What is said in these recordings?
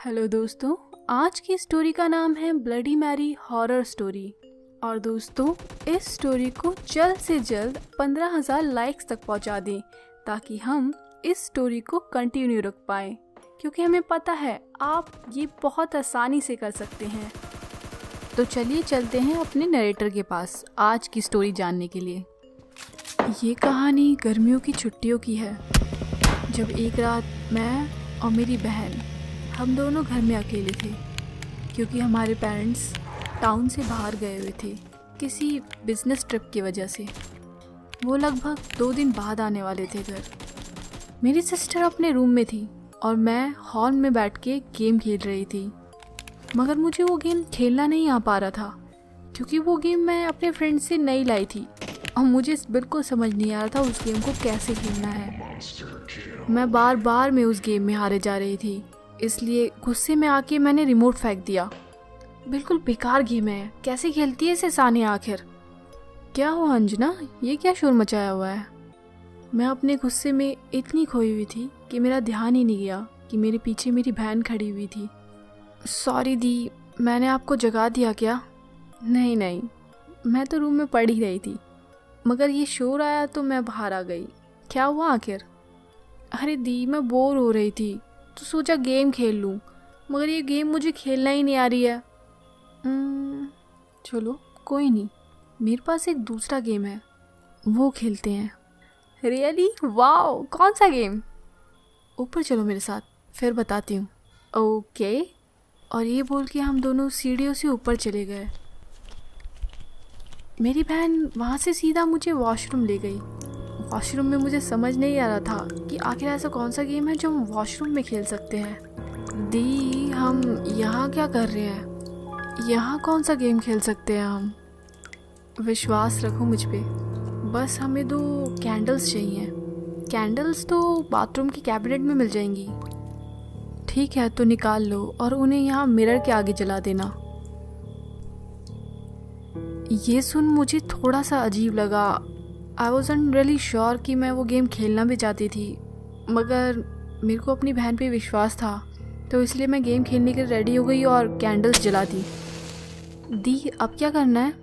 Hello दोस्तों, आज की स्टोरी का नाम है ब्लडी मैरी हॉरर स्टोरी। और दोस्तों, इस स्टोरी को जल्द से जल्द 15,000 लाइक्स तक पहुंचा दें ताकि हम इस स्टोरी को कंटिन्यू रख पाएं, क्योंकि हमें पता है आप ये बहुत आसानी से कर सकते हैं। तो चलिए चलते हैं अपने नरेटर के पास आज की स्टोरी जानने के लिए। ये कहानी गर्मियों की छुट्टियों की है, जब एक रात मैं और मेरी बहन हम दोनों घर में अकेले थे, क्योंकि हमारे पेरेंट्स टाउन से बाहर गए हुए थे किसी बिजनेस ट्रिप की वजह से। वो लगभग 2 दिन बाद आने वाले थे घर। मेरी सिस्टर अपने रूम में थी और मैं हॉल में बैठ के गेम खेल रही थी, मगर मुझे वो गेम खेलना नहीं आ पा रहा था, क्योंकि वो गेम मैं अपने फ्रेंड से नई लाई थी और मुझे बिल्कुल समझ नहीं आ रहा था उस गेम को कैसे खेलना है। मैं बार बार में उस गेम में हारे जा रही थी, इसलिए गुस्से में आके मैंने रिमोट फेंक दिया। बिल्कुल बेकार गेम है, कैसे खेलती है इसे सानिया आखिर। क्या हुआ अंजना, ये क्या शोर मचाया हुआ है? मैं अपने गुस्से में इतनी खोई हुई थी कि मेरा ध्यान ही नहीं गया कि मेरे पीछे मेरी बहन खड़ी हुई थी। सॉरी दी, मैंने आपको जगा दिया क्या? नहीं, मैं तो रूम में पड़ ही रही थी, मगर ये शोर आया तो मैं बाहर आ गई। क्या हुआ आखिर? अरे दी, मैं बोर हो रही थी तो सोचा गेम खेल लूँ, मगर ये गेम मुझे खेलना ही नहीं आ रही है। चलो कोई नहीं, मेरे पास एक दूसरा गेम है, वो खेलते हैं। रियली? वाओ, कौन सा गेम? ऊपर चलो मेरे साथ, फिर बताती हूँ। ओके। और ये बोल के हम दोनों सीढ़ियों से ऊपर चले गए। मेरी बहन वहाँ से सीधा मुझे वॉशरूम ले गई। वॉशरूम में मुझे समझ नहीं आ रहा था कि आखिर ऐसा कौन सा गेम है जो हम वॉशरूम में खेल सकते हैं। दी, हम यहाँ क्या कर रहे हैं? यहाँ कौन सा गेम खेल सकते हैं हम? विश्वास रखो मुझ पे, बस हमें 2 कैंडल्स चाहिए। कैंडल्स तो बाथरूम की कैबिनेट में मिल जाएंगी। ठीक है, तो निकाल लो और उन्हें यहाँ मिरर के आगे जला देना। ये सुन मुझे थोड़ा सा अजीब लगा। आई वॉज़न्ट रियली श्योर कि मैं वो गेम खेलना भी चाहती थी, मगर मेरे को अपनी बहन पे विश्वास था, तो इसलिए मैं गेम खेलने के लिए रेडी हो गई और कैंडल्स जला दी। दी, अब क्या करना है?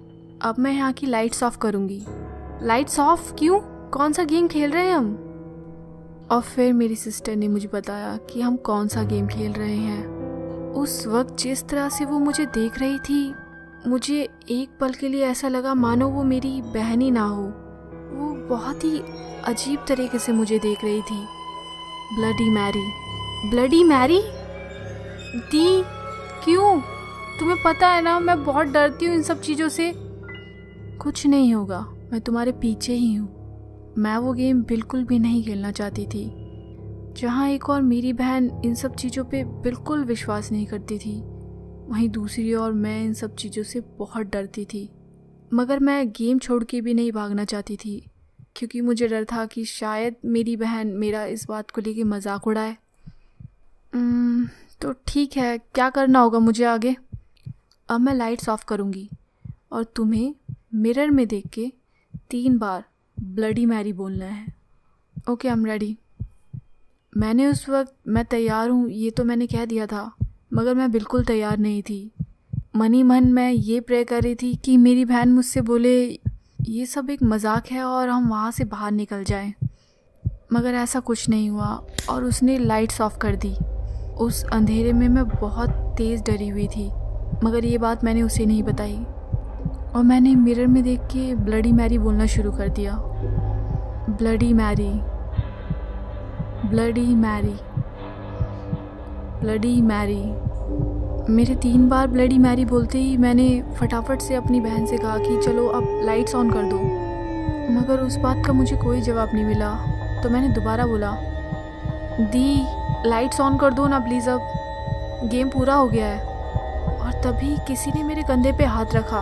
अब मैं यहाँ की लाइट्स ऑफ करूँगी। लाइट्स ऑफ क्यों? कौन सा गेम खेल रहे हैं हम? और फिर मेरी सिस्टर ने मुझे बताया कि हम कौन सा गेम खेल रहे हैं। उस वक्त जिस तरह से वो मुझे देख रही थी, मुझे एक पल के लिए ऐसा लगा मानो वो मेरी बहन ही ना हो। वो बहुत ही अजीब तरीके से मुझे देख रही थी। Bloody Mary. Bloody Mary? दी, क्यों? तुम्हें पता है ना, मैं बहुत डरती हूँ इन सब चीज़ों से। कुछ नहीं होगा, मैं तुम्हारे पीछे ही हूँ। मैं वो गेम बिल्कुल भी नहीं खेलना चाहती थी। जहाँ एक और मेरी बहन इन सब चीज़ों पे बिल्कुल विश्वास नहीं करती थी, वहीं दूसरी ओर मैं इन सब चीज़ों से बहुत डरती थी। मगर मैं गेम छोड़ के भी नहीं भागना चाहती थी, क्योंकि मुझे डर था कि शायद मेरी बहन मेरा इस बात को लेके मजाक उड़ाए। तो ठीक है, क्या करना होगा मुझे आगे? अब मैं लाइट्स ऑफ करूँगी और तुम्हें मिरर में देख के 3 बार ब्लडी मैरी बोलना है। Okay, I am ready. मैंने उस वक्त मैं तैयार हूँ ये तो मैंने कह दिया था, मगर मैं बिल्कुल तैयार नहीं थी। मन ही मन मैं ये प्रे कर रही थी कि मेरी बहन मुझसे बोले ये सब एक मजाक है और हम वहाँ से बाहर निकल जाएं। मगर ऐसा कुछ नहीं हुआ और उसने लाइट्स ऑफ कर दी। उस अंधेरे में मैं बहुत तेज़ डरी हुई थी, मगर ये बात मैंने उसे नहीं बताई और मैंने मिरर में देख के ब्लडी मैरी बोलना शुरू कर दिया। Bloody Mary, bloody Mary, bloody Mary. मेरे 3 बार ब्लडी मैरी बोलते ही मैंने फटाफट से अपनी बहन से कहा कि चलो अब लाइट्स ऑन कर दो, मगर उस बात का मुझे कोई जवाब नहीं मिला। तो मैंने दोबारा बोला, दी, लाइट्स ऑन कर दो ना प्लीज़, अब गेम पूरा हो गया है। और तभी किसी ने मेरे कंधे पे हाथ रखा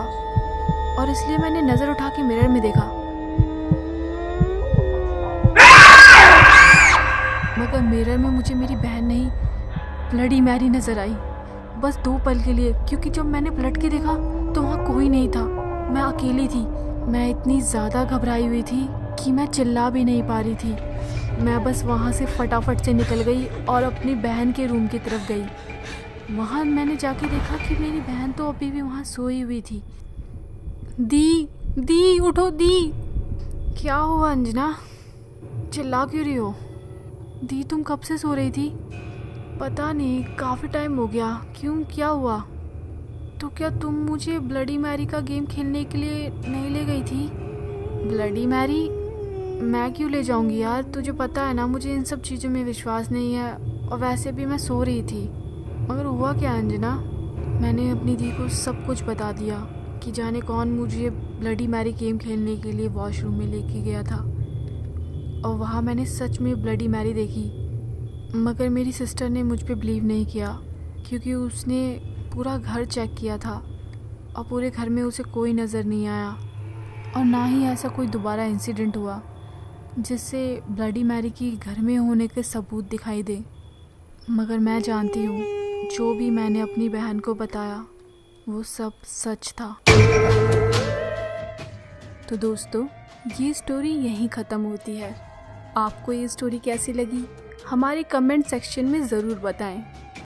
और इसलिए मैंने नज़र उठा के मिरर में देखा, मगर मिरर में मुझे मेरी बहन नहीं ब्लडी मैरी नज़र आई, बस 2 पल के लिए, क्योंकि जब मैंने पलट के देखा तो वहाँ कोई नहीं था, मैं अकेली थी। मैं इतनी ज़्यादा घबराई हुई थी कि मैं चिल्ला भी नहीं पा रही थी। मैं बस वहाँ से फटाफट से निकल गई और अपनी बहन के रूम की तरफ गई। वहाँ मैंने जाके देखा कि मेरी बहन तो अभी भी वहाँ सोई हुई थी। दी दी उठो दी। क्या हुआ अंजना, चिल्ला क्यों रही हो? दी तुम कब से सो रही थी? पता नहीं, काफ़ी टाइम हो गया। क्यों, क्या हुआ? तो क्या तुम मुझे ब्लडी मैरी का गेम खेलने के लिए नहीं ले गई थी? Bloody Mary? मैं क्यों ले जाऊंगी यार, तुझे पता है ना मुझे इन सब चीज़ों में विश्वास नहीं है। और वैसे भी मैं सो रही थी। मगर हुआ क्या अंजना? मैंने अपनी दी को सब कुछ बता दिया कि जाने कौन मुझे ब्लडी मैरी गेम खेलने के लिए वॉशरूम में लेके गया था। और वहाँ मैंने सच में ब्लडी मैरी देखी। मगर मेरी सिस्टर ने मुझ पे बिलीव नहीं किया, क्योंकि उसने पूरा घर चेक किया था और पूरे घर में उसे कोई नज़र नहीं आया। और ना ही ऐसा कोई दोबारा इंसिडेंट हुआ जिससे ब्लडी मैरी की घर में होने के सबूत दिखाई दे। मगर मैं जानती हूँ, जो भी मैंने अपनी बहन को बताया वो सब सच था। तो दोस्तों, ये स्टोरी यहीं ख़त्म होती है। आपको ये स्टोरी कैसी लगी हमारे कमेंट सेक्शन में ज़रूर बताएं।